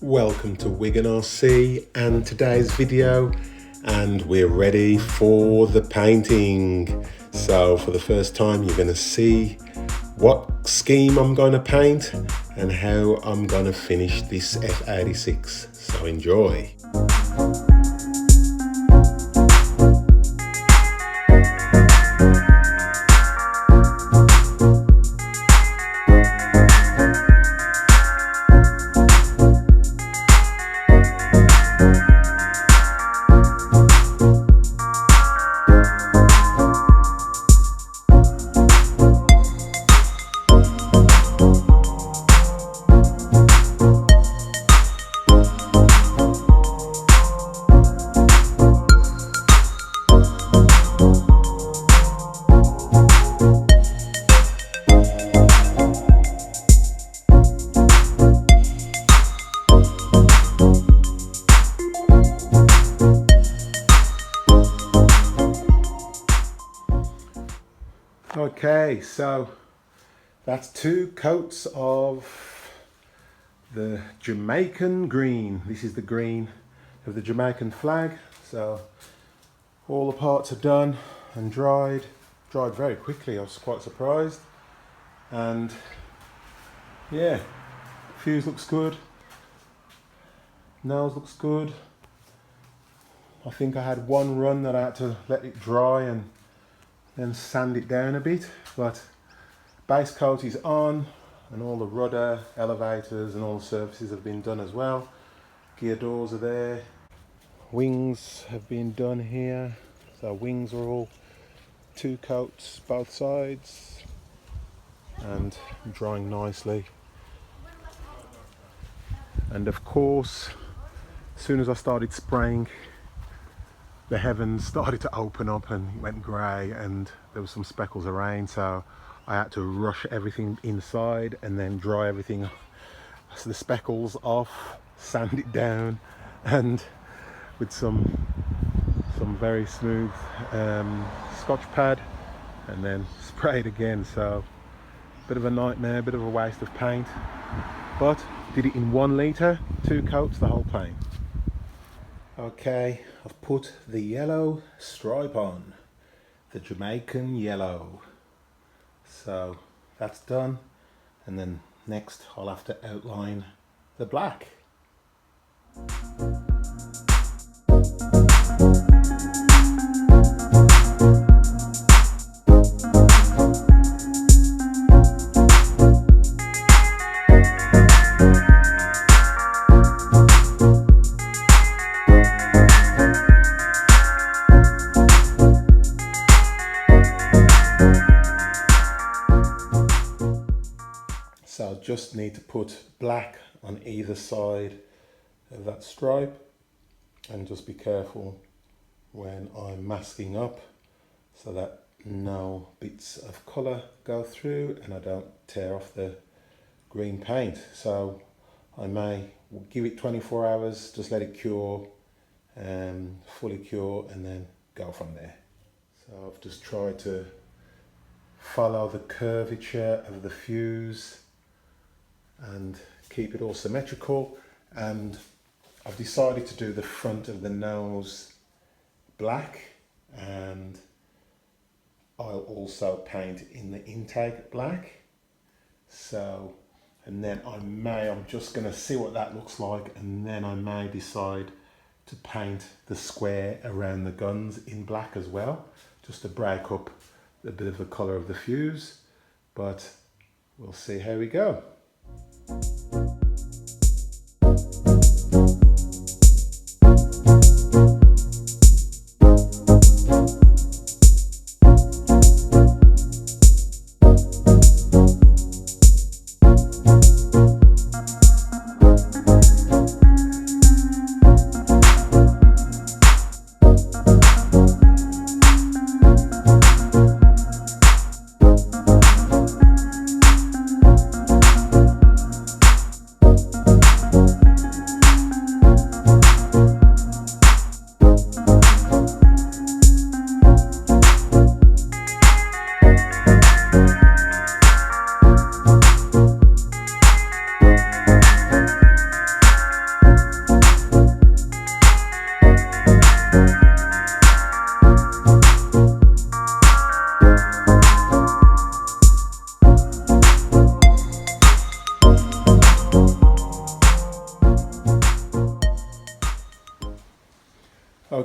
Welcome to Wigan RC and today's video, and we're ready for the painting. So for the first time you're going to see what scheme I'm going to paint and how I'm going to finish this F86, so enjoy. Okay, so that's 2 coats of the Jamaican green. This is the green of the Jamaican flag. So all the parts are done and dried very quickly. I was quite surprised. And yeah, fuse looks good, nose looks good. I think I had one run that I had to let it dry and then sand it down a bit, but base coat is on and all the rudder, elevators and all the surfaces have been done as well. Gear doors are there. Wings have been done here, so wings are all 2 coats both sides and drying nicely. And of course, as soon as I started spraying, the heavens started to open up and it went grey and there was some speckles of rain, so I had to rush everything inside and then dry everything, so the speckles off, sand it down, and with some very smooth Scotch pad, and then spray it again. So bit of a nightmare, bit of a waste of paint, but did it in 1 litre, 2 coats, the whole paint. Okay, I've put the yellow stripe on, the Jamaican yellow. So that's done, and then next I'll have to outline the black. So I just need to put black on either side of that stripe, and just be careful when I'm masking up so that no bits of colour go through and I don't tear off the green paint. So I may give it 24 hours, just let it cure, fully cure, and then go from there. So I've just tried to follow the curvature of the fuse and keep it all symmetrical, and I've decided to do the front of the nose black, and I'll also paint in the intake black. So, and then I'm just going to see what that looks like, and then I may decide to paint the square around the guns in black as well, just to break up a bit of the colour of the fuse, but we'll see how we go.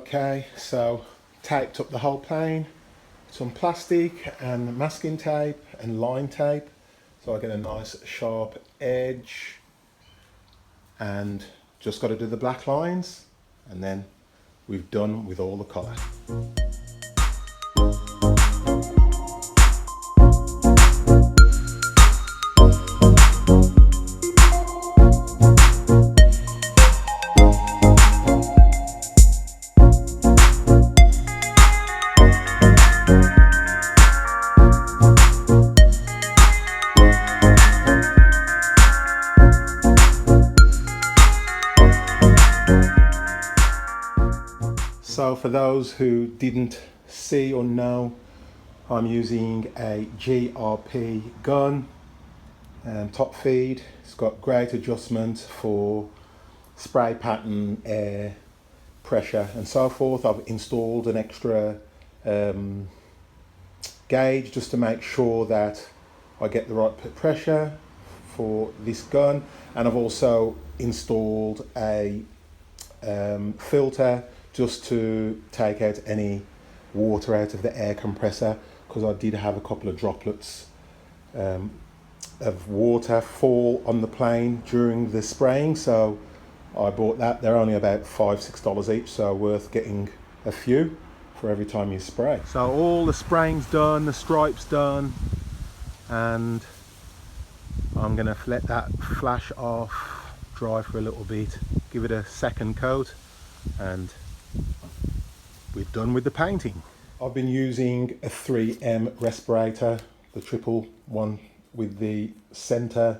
Okay, so taped up the whole plane, some plastic and masking tape and line tape, so I get a nice sharp edge, and just got to do the black lines, and then we've done with all the colour. So for those who didn't see or know, I'm using a GRP gun, top feed. It's got great adjustment for spray pattern, air, pressure and so forth. I've installed an extra gauge just to make sure that I get the right pressure for this gun, and I've also installed a filter just to take out any water out of the air compressor, because I did have a couple of droplets of water fall on the plane during the spraying, so I bought that. They're only about $5-6 each, so worth getting a few for every time you spray. So all the spraying's done, the stripe's done, and I'm gonna let that flash off, dry for a little bit, give it a second coat, and we're done with the painting. I've been using a 3M respirator, the triple one with the center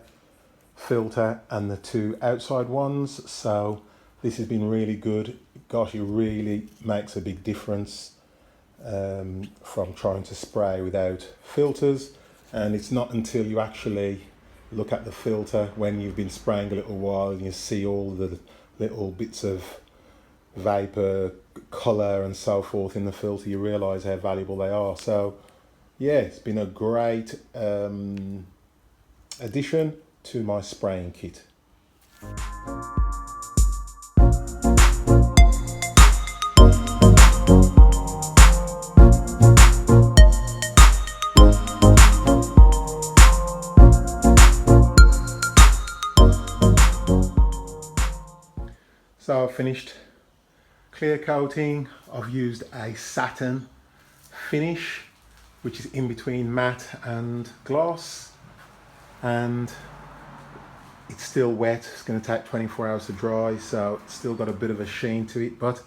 filter and the two outside ones, so this has been really good. Gosh, it really makes a big difference from trying to spray without filters, and it's not until you actually look at the filter when you've been spraying a little while and you see all the little bits of vapor, colour and so forth in the filter, you realise how valuable they are. So yeah, it's been a great addition to my spraying kit. So I've finished clear coating. I've used a satin finish, which is in between matte and gloss, and it's still wet. It's going to take 24 hours to dry, so it's still got a bit of a sheen to it, but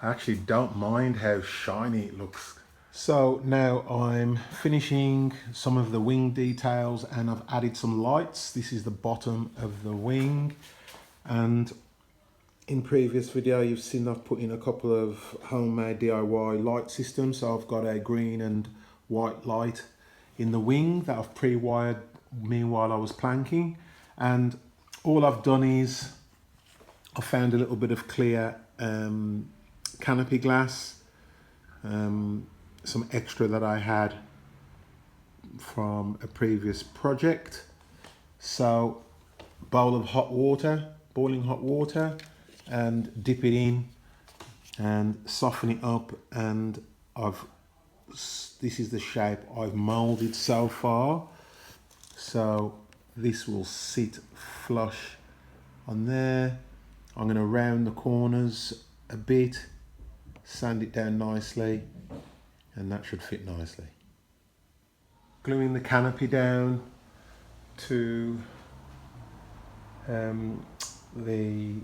I actually don't mind how shiny it looks. So now I'm finishing some of the wing details, and I've added some lights. This is the bottom of the wing, and in previous video you've seen I've put in a couple of homemade DIY light systems. So I've got a green and white light in the wing that I've pre-wired meanwhile I was planking, and all I've done is I found a little bit of clear canopy glass, some extra that I had from a previous project. So bowl of hot water, boiling hot water, and dip it in and soften it up, and this is the shape I've molded so far. So this will sit flush on there. I'm going to round the corners a bit, sand it down nicely, and that should fit nicely. Gluing the canopy down to the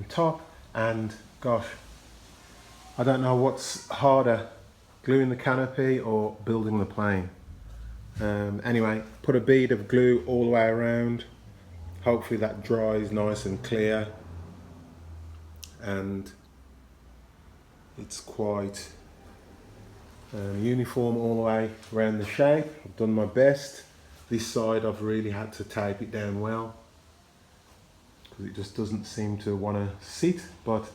top, and gosh, I don't know what's harder, gluing the canopy or building the plane. Anyway, put a bead of glue all the way around. Hopefully that dries nice and clear, and it's quite uniform all the way around the shape. I've done my best. This side I've really had to tape it down well, because it just doesn't seem to want to sit, but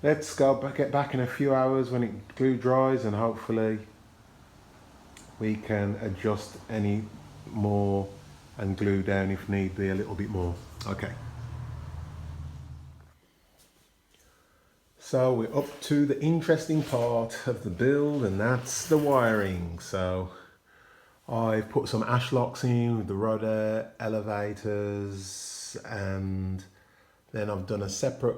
let's get back in a few hours when it glue dries, and hopefully we can adjust any more and glue down if need be a little bit more. Okay. So we're up to the interesting part of the build, and that's the wiring. So I've put some ash locks in with the rudder, elevators, and then I've done a separate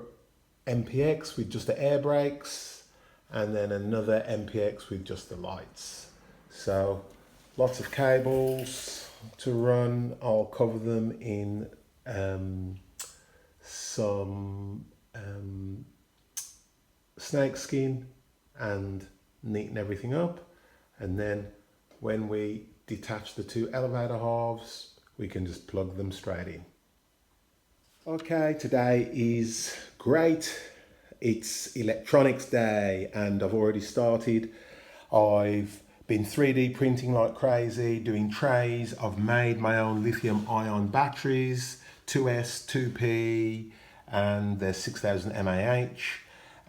MPX with just the air brakes, and then another MPX with just the lights. So lots of cables to run. I'll cover them in some snake skin and neaten everything up, and then when we detach the two elevator halves, we can just plug them straight in. Okay, today is great. It's electronics day and I've already started. I've been 3D printing like crazy, doing trays. I've made my own lithium ion batteries, 2S, 2P, and they're 6000 mAh.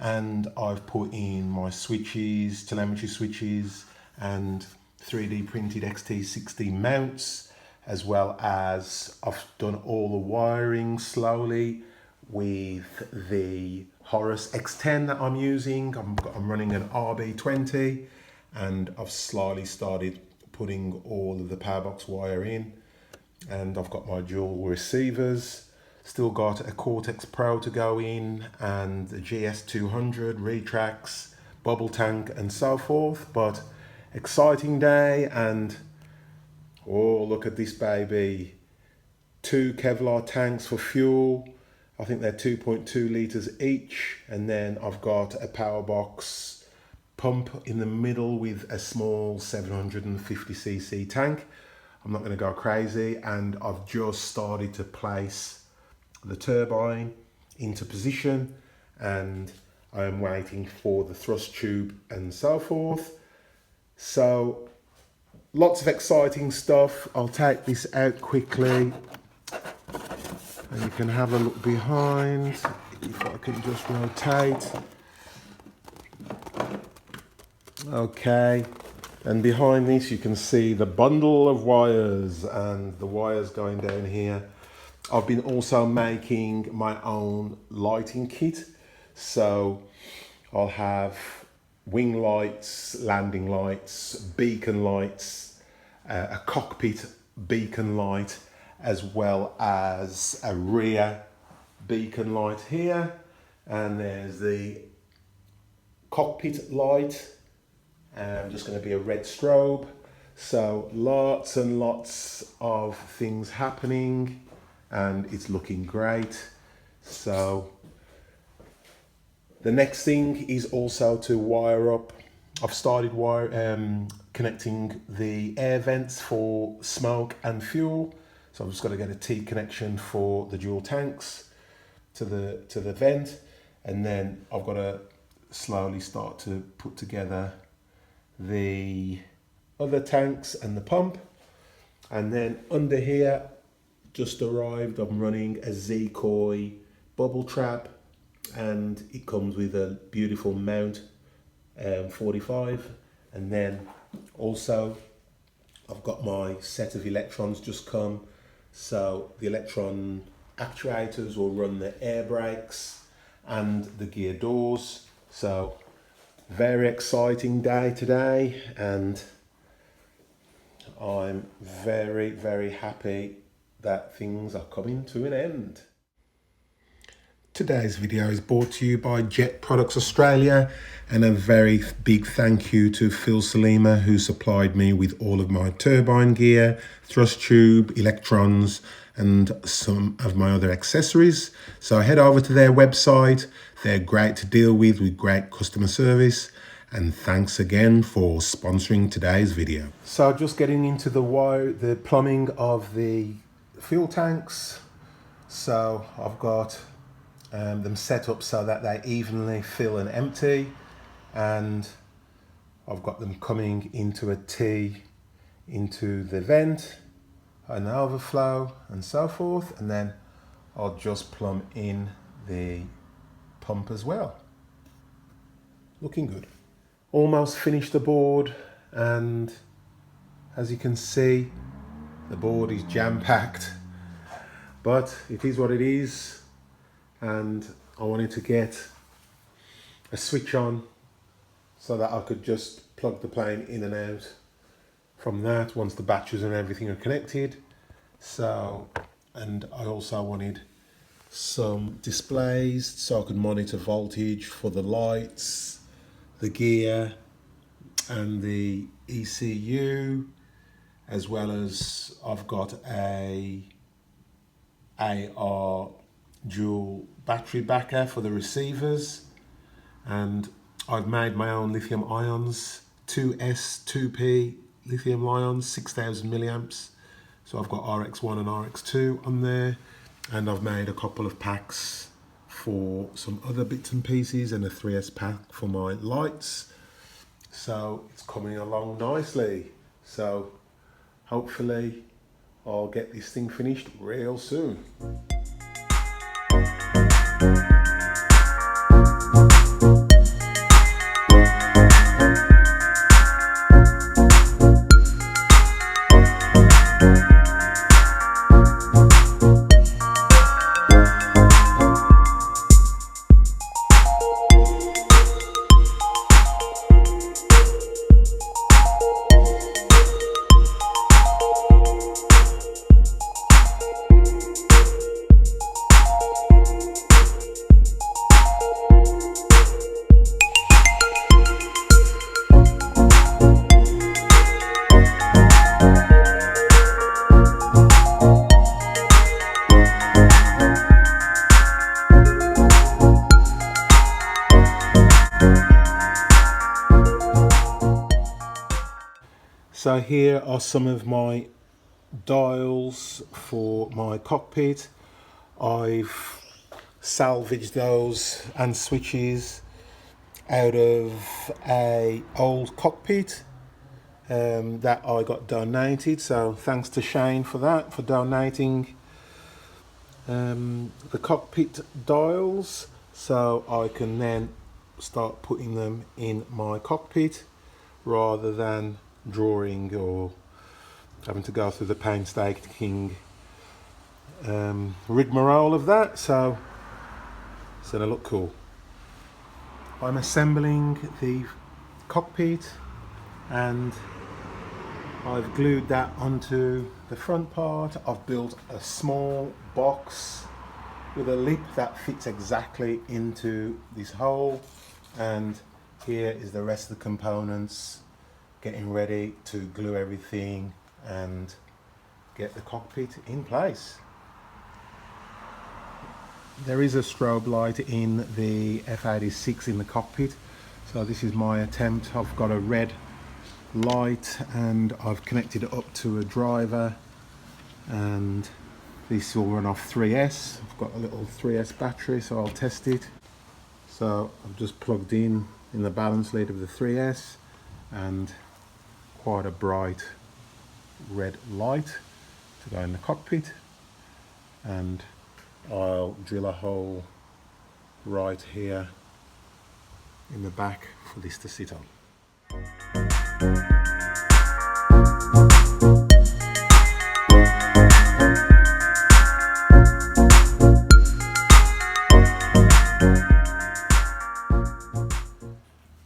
And I've put in my switches, telemetry switches, and 3D printed XT60 mounts, as well as I've done all the wiring slowly with the Horus X10 that I'm using. I'm running an RB20, and I've slowly started putting all of the power box wire in, and I've got my dual receivers. Still got a Cortex Pro to go in, and the GS200 retracts, bubble tank, and so forth. But exciting day, and oh, look at this baby. 2 Kevlar tanks for fuel. I think they're 2.2 litres each. And then I've got a power box pump in the middle with a small 750cc tank. I'm not going to go crazy, and I've just started to place the turbine into position, and I am waiting for the thrust tube and so forth. So lots of exciting stuff. I'll take this out quickly and you can have a look behind, if I can just rotate. Okay, and behind this you can see the bundle of wires, and the wires going down here. I've been also making my own lighting kit. So I'll have wing lights, landing lights, beacon lights, a cockpit beacon light, as well as a rear beacon light here. And there's the cockpit light, just going to be a red strobe. So lots and lots of things happening, and it's looking great. So the next thing is also to wire up. I've started connecting the air vents for smoke and fuel. So I've just got to get a T connection for the dual tanks to the vent, and then I've got to slowly start to put together the other tanks and the pump. And then under here, just arrived, I'm running a Z-Koi bubble trap, and it comes with a beautiful mount 45. And then also I've got my set of electrons just come, so the electron actuators will run the air brakes and the gear doors. So very exciting day today, and I'm very, very happy that things are coming to an end. Today's video is brought to you by Jet Products Australia, and a very big thank you to Phil Salima, who supplied me with all of my turbine gear, thrust tube, electrons, and some of my other accessories. So head over to their website. They're great to deal with great customer service. And thanks again for sponsoring today's video. So just getting into the plumbing of the fuel tanks. So I've got them set up so that they evenly fill and empty, and I've got them coming into a T into the vent, an overflow, and so forth, and then I'll just plumb in the pump as well. Looking good. Almost finished the board, and as you can see, the board is jam-packed, but it is what it is. And I wanted to get a switch on so that I could just plug the plane in and out from that once the batteries and everything are connected. So, and I also wanted some displays so I could monitor voltage for the lights, the gear and the ECU, as well as I've got a AR dual battery backer for the receivers, and I've made my own lithium ions, 2S, 2P lithium ions, 6000 milliamps. So I've got RX1 and RX2 on there, and I've made a couple of packs for some other bits and pieces and a 3S pack for my lights. So it's coming along nicely. So hopefully I'll get this thing finished real soon. So here are some of my dials for my cockpit. I've salvaged those and switches out of a old cockpit that I got donated. So thanks to Shane for that, for donating the cockpit dials, so I can then start putting them in my cockpit rather than drawing or having to go through the painstaking rigmarole of that. So it's gonna look cool. I'm assembling the cockpit and I've glued that onto the front part. I've built a small box with a lip that fits exactly into this hole, and here is the rest of the components, getting ready to glue everything and get the cockpit in place. There is a strobe light in the F86 in the cockpit, so this is my attempt. I've got a red light and I've connected it up to a driver, and this will run off 3S. I've got a little 3S battery, so I'll test it. So I've just plugged in the balance lead of the 3S, and quite a bright red light to go in the cockpit, and I'll drill a hole right here in the back for this to sit on.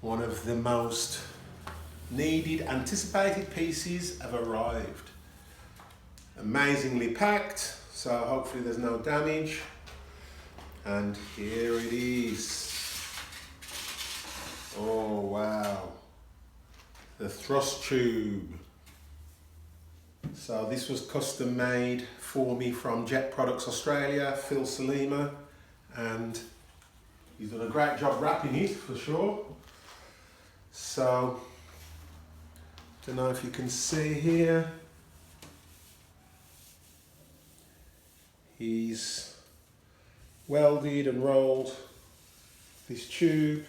One of the most needed, anticipated pieces have arrived. Amazingly packed, so hopefully there's no damage. And here it is. Oh wow, the thrust tube. So this was custom made for me from Jet Products Australia, Phil Salima, and he's done a great job wrapping it for sure. So, don't know if you can see here, he's welded and rolled this tube,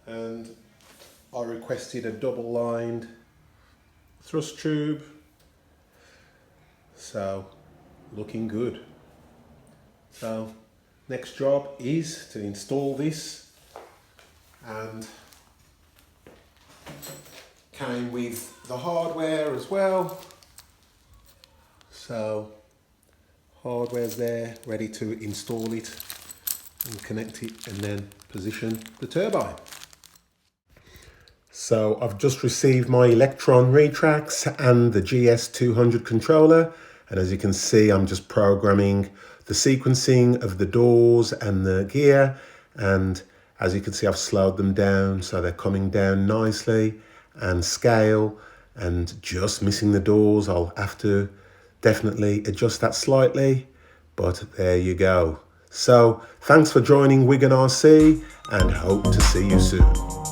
and I requested a double lined thrust tube, so looking good. So next job is to install this, and came with the hardware as well, so hardware's there ready to install it and connect it and then position the turbine. So I've just received my Electron retracts and the GS200 controller, and as you can see I'm just programming the sequencing of the doors and the gear, and as you can see I've slowed them down so they're coming down nicely and scale, and just missing the doors. I'll have to definitely adjust that slightly, but there you go. So thanks for joining Wigan RC and hope to see you soon.